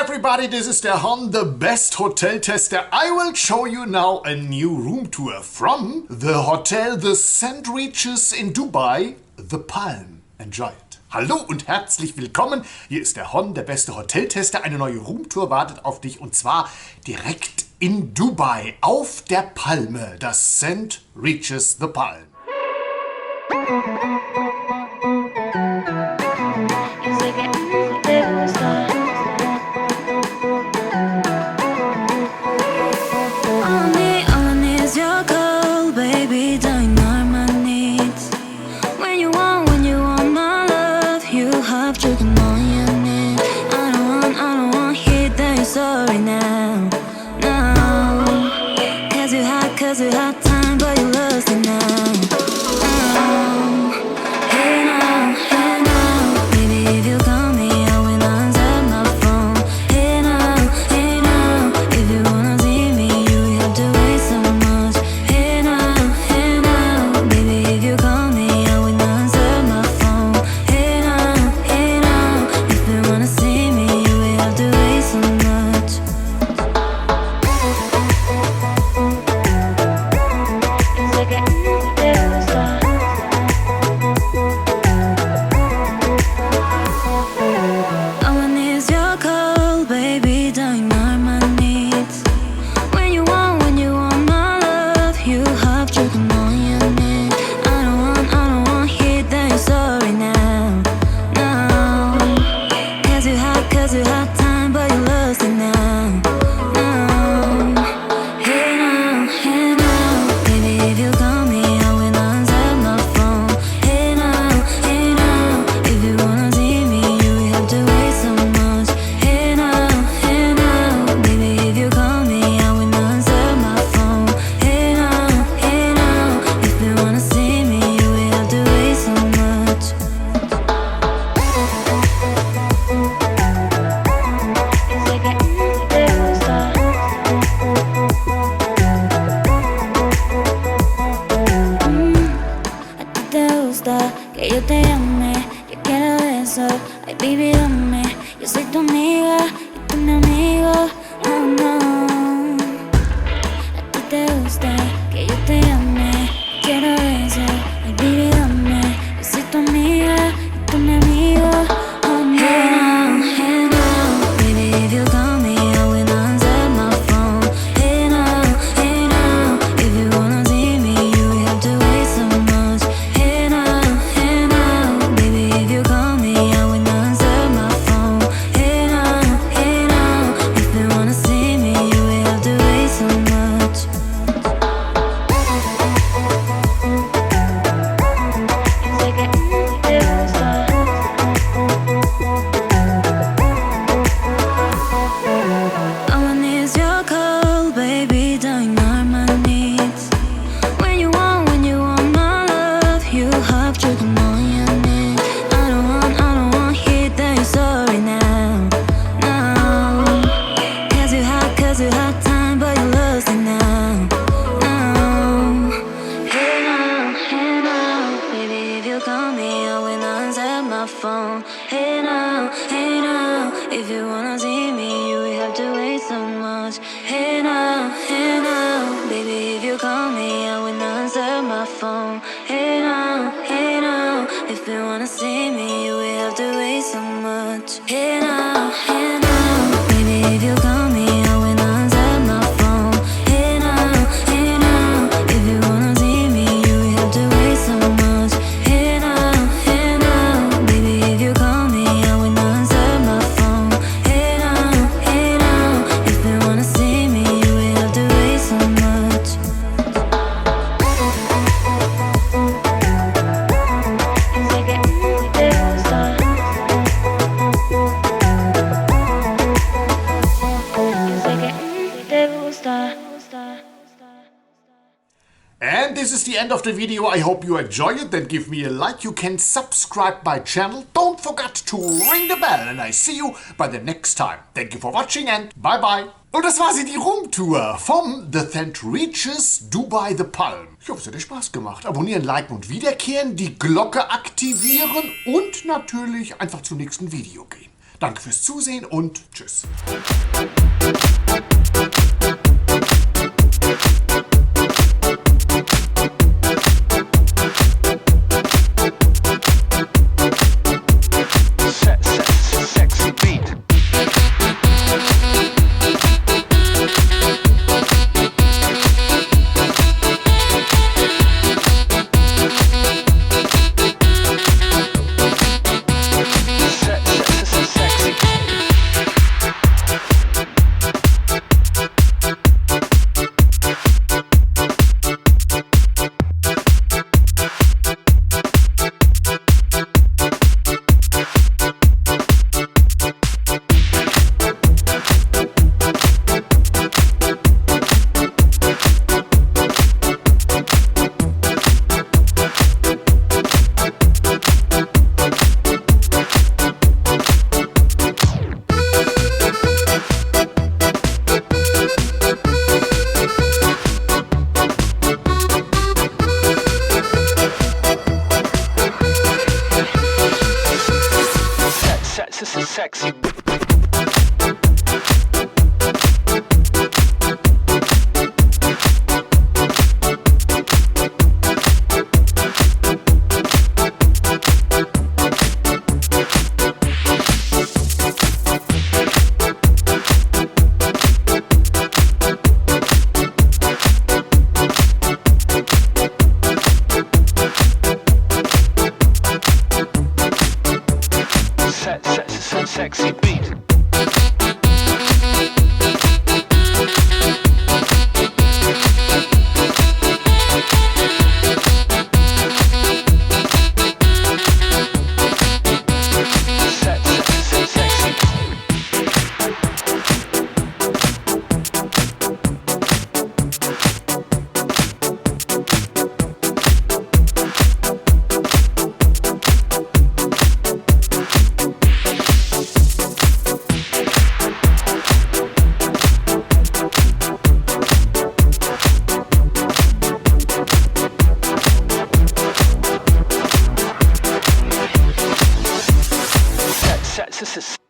everybody, this is der Hon, the best hotel tester. I will show you now a new room tour from the hotel The St. Regis in Dubai, The Palm. Enjoy it. Hallo und herzlich willkommen. Hier ist der Hon, der beste Hoteltester. Eine neue Roomtour wartet auf dich und zwar direkt in Dubai auf der Palme, das St. Regis The Palm. Sorry now, no, cause you had time, but you lost it now. Hey now, baby, if you call me, I will answer my phone. Hey now, if you wanna see me, you have to wait so much. Hey now, baby, if you call me, I will answer my phone. Hey now, if you wanna see me, you will have to wait so much. Cause you had time, but you lost it now. No. Hey now, baby, if you call me, I will answer my phone. Hey now, if you wanna see me, you have to wait so much. Hey now, baby, if you call me, I will answer my phone. Hey now, if you wanna see me, you will have to wait so much. Que yo te llame, yo quiero eso. Ay, baby, dame. Yo soy tu amiga y tú mi amigo. Oh no. A ti te gusta que yo te llame, quiero eso. Ay, baby, dame. Yo soy tu amiga y tú mi amigo. Oh no. Hey now, baby, if you call me, I will answer my phone. Hey now, if you wanna see me, you have to wait so much. Hey now, baby, if you call me, I will answer my phone. Hey now, if you wanna see me, you will have to wait so much. All I need is your call, baby, don't ignore my needs. When you want my love, you have to come on your knees. I don't want hear that you're sorry now. No, cause you had time, but you lost it now. No, hey now, baby, if you call me, I will answer my phone. Hey now, if you wanna see me, you will have to wait so much. Hey now, baby, if you call me, I will answer my phone. Hey now, if you wanna see me, you will have to wait so much. Hey now, baby, if you call me, I will answer my phone. Hey now, if you wanna see me, you will have to wait so much. Hey now, baby, if you call me, I will answer my phone. Hey now, if you wanna see me, you will have to wait so much. And this is the end of the video. I hope you enjoy it. Then give me a like. You can subscribe my channel. Don't forget to ring the bell. And I see you by the next time. Thank you for watching and bye bye. Und das war sie, die Roomtour vom The St. Regis Dubai The Palm. Ich hoffe, es hat dir Spaß gemacht. Abonnieren, liken und wiederkehren, die Glocke aktivieren und natürlich einfach zum nächsten Video gehen. Danke fürs Zusehen und tschüss. Sexy beat. Sexy. Sexy beat. This is